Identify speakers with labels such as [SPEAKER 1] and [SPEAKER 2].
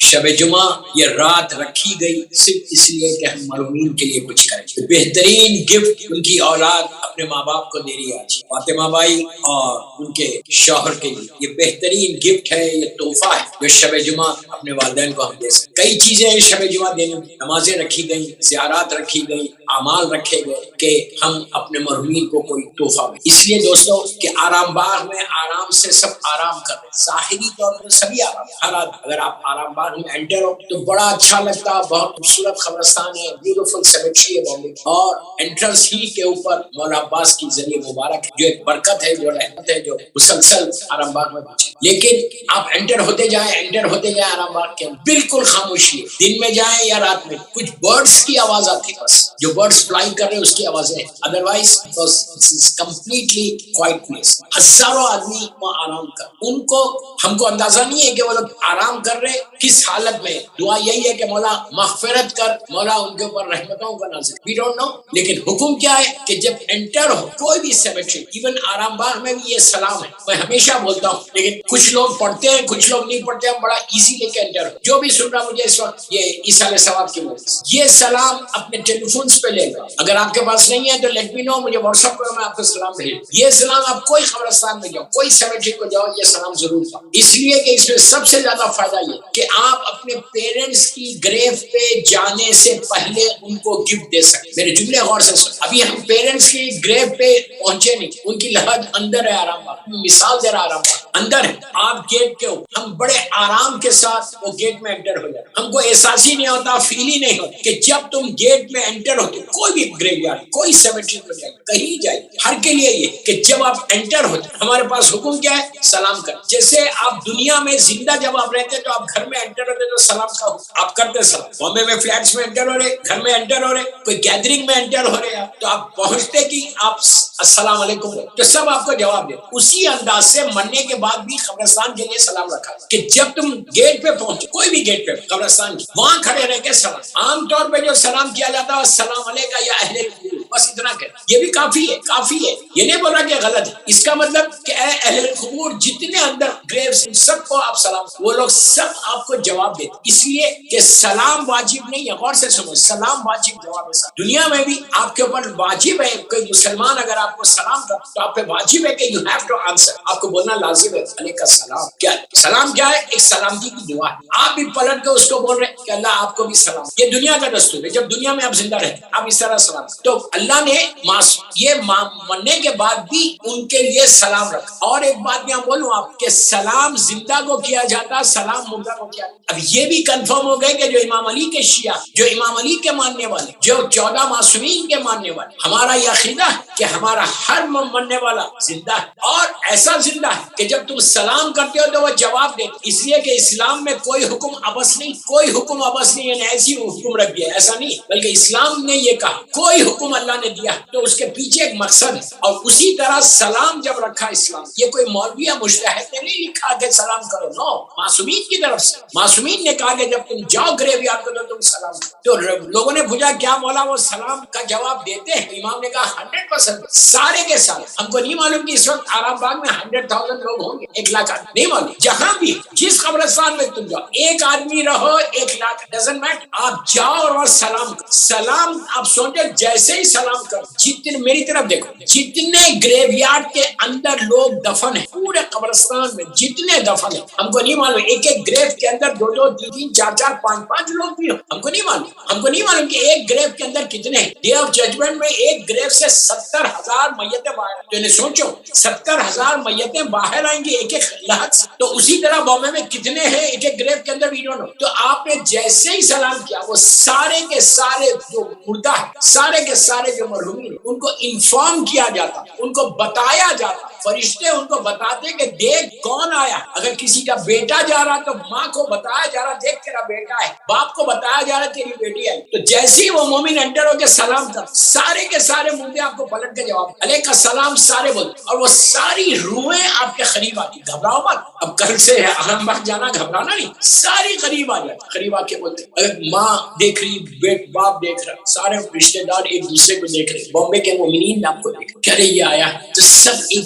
[SPEAKER 1] شب جمعہ یہ رات رکھی گئی صرف اس لیے کہ ہم مرحومین کے لیے کچھ کریں. بہترین گفٹ ان کی اولاد اپنے ماں باپ کو دے رہی ہے آج فاطمہ بائی اور ان کے شوہر کے لیے. یہ بہترین گفٹ ہے, یہ تحفہ ہے جو شب جمعہ اپنے والدین کو ہم دے سکتے. کئی چیزیں ہیں شب جمعہ دینے میں, نمازیں رکھی گئی, زیارات رکھی گئی, اعمال رکھے گئے کہ ہم اپنے مرحومین کو کوئی تحفہ دیں. اس لیے دوستو کہ آرام باغ میں آرام سے سب آرام کر رہے, ظاہری طور پر سبھی آرام. ہر اگر آپ آرام باغ میں انٹر ہو تو بڑا اچھا لگتا, بہت خوبصورت قبرستان ہے, بیوٹیفل سیمیٹری ہے بامبے, اور انٹرنس ہی کے اوپر مولا عباس کی ذریعے مبارک ہے, جو ایک برکت ہے, جو رحمت ہے, جو مسلسل آرام باغ میں پہنچے. لیکن آپ انٹر ہوتے جائیں آرام باغ کے بالکل خاموشی ہے. دن میں جائیں یا رات میں, کچھ برڈس کی آواز آتی ہے, بس جو برڈس فلائنگ کر رہے ہیں اس کی آوازیں ہیں, ادروائز کمپلیٹلی کوائٹ پلیس. ہزاروں آدمی وہاں آرام کر, ان کو ہم کو اندازہ نہیں ہے کہ وہ لوگ آرام کر رہے کس حالت میں. دعا یہی ہے کہ مولا مغفرت کر, مولا ان کے اوپر رحمتوں کا نازل. وی ڈونٹ نو, لیکن حکم کیا ہے کہ جب انٹر ہو کوئی بھی سیمیٹری, ایون آرام باغ میں بھی یہ سلام ہے. میں ہمیشہ بولتا ہوں, لیکن کچھ لوگ پڑھتے ہیں کچھ لوگ نہیں پڑھتے ہیں, بڑا ایزی لے کے انٹر ہو. جو بھی سن رہا مجھے اس وقت یہ ایصال ثواب کی وجہ سے, یہ سلام اپنے ٹیلی فونز پہ لے گا. اگر آپ کے پاس نہیں ہے تو لیٹ می نو, مجھے واٹس ایپ پر میں آپ کو سلام بھیج. یہ سلام آپ کوئی قبرستان میں جاؤ, کوئی سیمیٹری کو جاؤ, یہ سلام ضرور پڑھو. اس لیے کہ اس میں سب سے زیادہ فائدہ یہ کہ آپ اپنے پیرنٹس کی گریو پہ جانے سے پہلے ان کو گفٹ دے سکتے. میرے جملے غور سے سن, ابھی ہم پیرنٹس کی گریو پہ پہنچے نہیں, ان کی لحد اندر ہے آرام باغ. مثال دے رہا آرام باغ اندر ہے, آپ گیٹ کے ہو, ہم بڑے آرام کے ساتھ وہ گیٹ میں انٹر ہو جائے. ہم کو احساس ہی نہیں ہوتا, فیل ہی نہیں ہوتا کہ جب تم گیٹ میں انٹر ہوتے, کوئی بھی گریو یارڈ, کوئی سیمیٹری میں جائے, کہیں جائے, ہر کے لیے یہ کہ جب آپ انٹر ہوتے, ہمارے پاس حکم کیا ہے, سلام کر. جیسے آپ دنیا میں زندہ جب آپ رہتے تو آپ گھر میں انٹر ہوتے تو سلام کا آپ کرتے سلام. بامبے میں فلیٹس میں انٹر ہو رہے, گھر میں انٹر ہو رہے, کوئی گیدرنگ میں انٹر ہو رہے آپ, تو آپ پہنچتے کہ آپ السلام علیکم تو سب آپ کو جواب دے. اسی انداز سے مرنے کے بعد بھی قبرستان کے لیے سلام رکھا کہ جب تم گیٹ پہ پہنچے, کوئی بھی گیٹ پہ قبرستان, وہاں کھڑے رہ کے سلام. عام طور پہ جو سلام کیا جاتا ہے السلام علیکم یا اہل القبور, بس اتنا کہ یہ بھی کافی ہے, کافی ہے. یہ نہیں بول رہا کہ غلط ہے, اس کا مطلب کہ اے اہل القبور جتنے اندر گریوز سب کو آپ سلام. وہ لوگ سب آپ کو جواب دیتے, اس لیے کہ سلام واجب نہیں ہے. غور سے سنو, سلام واجب جواب ہے. دنیا میں بھی آپ کے اوپر واجب ہے, کوئی مسلمان اگر آپ کو سلام کر تو آپ پہ واجب ہے کہ یو ہیو ٹو آنسر, آپ کو بولنا لازم ہے علیکم السلام. کیا سلام کیا ہے؟ ایک سلامتی کی دعا ہے. آپ بھی پلٹ کے اس کو بول رہے کہ اللہ آپ کو بھی سلام. یہ دنیا کا دستور ہے, جب دنیا میں آپ زندہ رہتے آپ اس طرح سلام. تو اللہ نے یہ مرنے کے بعد بھی ان کے لیے سلام رکھا. اور ایک بات میں بولوں آپ کہ سلام زندہ کو کیا جاتا, سلام مردہ کو کیا. اب یہ بھی کنفرم ہو گئے کہ جو امام علی کے شیعہ, جو امام علی کے ماننے والے, جو 14 معصومین کے ماننے والے, ہمارا یہ عقیدہ ہے کہ ہمارا ہر مرنے والا زندہ ہے, اور ایسا زندہ ہے کہ جب تم سلام کرتے ہو تو وہ جواب دیتے. اس لیے کہ اسلام میں کوئی حکم ابس نہیں, کوئی حکم ابس نہیں ہے, ایسی حکم رکھ دیا, ایسا نہیں, بلکہ اسلام نے یہ کہا کوئی حکم اللہ نے دیا تو اس کے پیچھے ایک مقصد ہے. اور اسی طرح سلام جب رکھا اسلام, یہ کوئی مولوی یا مجتہد نے نہیں لکھا کہ سلام کرو, نو, معصومین کی طرف سے. معصومین نے کہا کہ جب تم جاؤ گریو یارڈ کو تو تم سلام کرو. تو لوگوں نے پوچھا کیا مولا وہ سلام کا جواب دیتے ہیں؟ امام نے کہا 100%, سارے کے سارے. ہم کو نہیں معلوم کہ اس وقت آرام باغ میں 100,000 لوگ ہوں گے, 1,00,000 نہیں معلوم. جہاں بھی جس قبرستان میں تم جاؤ, ایک آدمی رہو 1,00,000, ڈزنٹ میٹر, آپ جاؤ اور سلام کرو. سلام آپ سوچو جیسے ہی سلام کرو, جتنے, میری طرف دیکھو, جتنے گریو یارڈ کے اندر لوگ دفن ہیں, پورے قبرستان میں جتنے دفن ہیں, ہم کو نہیں معلوم ایک ایک گریو کے اندر 2-2, 3-3, 4-4, 5-5 لوگ بھی ہوں, ہم کو نہیں معلوم. ہم کو نہیں معلوم کہ ایک گریو کے اندر کتنے ہیں. ڈے آف ججمنٹ میں ایک گریو سے 70,000 میتیں باہر, تو انہیں سوچو 70,000 میتیں باہر آئیں گی ایک ایک لحظ سے. تو اسی طرح بامبے میں کتنے ہیں ایک ایک گریو کے اندر, وی ڈونٹ نو. تو آپ نے جیسے ہی سلام کیا, وہ سارے کے سارے جو مردہ ہے, سارے کے سارے جو مرحومین, ان کو انفارم کیا جاتا, ان کو بتایا جاتا. فرشتے ان کو بتاتے کہ دیکھ کون آیا. اگر کسی کا بیٹا جا رہا تو ماں کو بتایا جا رہا دیکھ تیرا بیٹا ہے, باپ کو بتایا جا رہا تیری بیٹی آئی. تو جیسے ہی وہ مومن انٹر ہو کے سلام کر, سارے کے سارے مردے آپ کو پلٹ کے جواب علیکم السلام سارے بولتے, اور وہ ساری روحیں آپ کے قریب آتی. گھبراؤ مت, اب کل سے آرام باغ جانا گھبرانا نہیں, ساری قریب آ جاتی, قریب آ کے بولتے. اگر ماں دیکھ رہی, باپ دیکھ رہا, سارے رشتے دار ایک دوسرے کو دیکھ رہے, بامبے کے مومنین آپ کو دیکھ کہہ رہے یہ آیا, تو سب ایک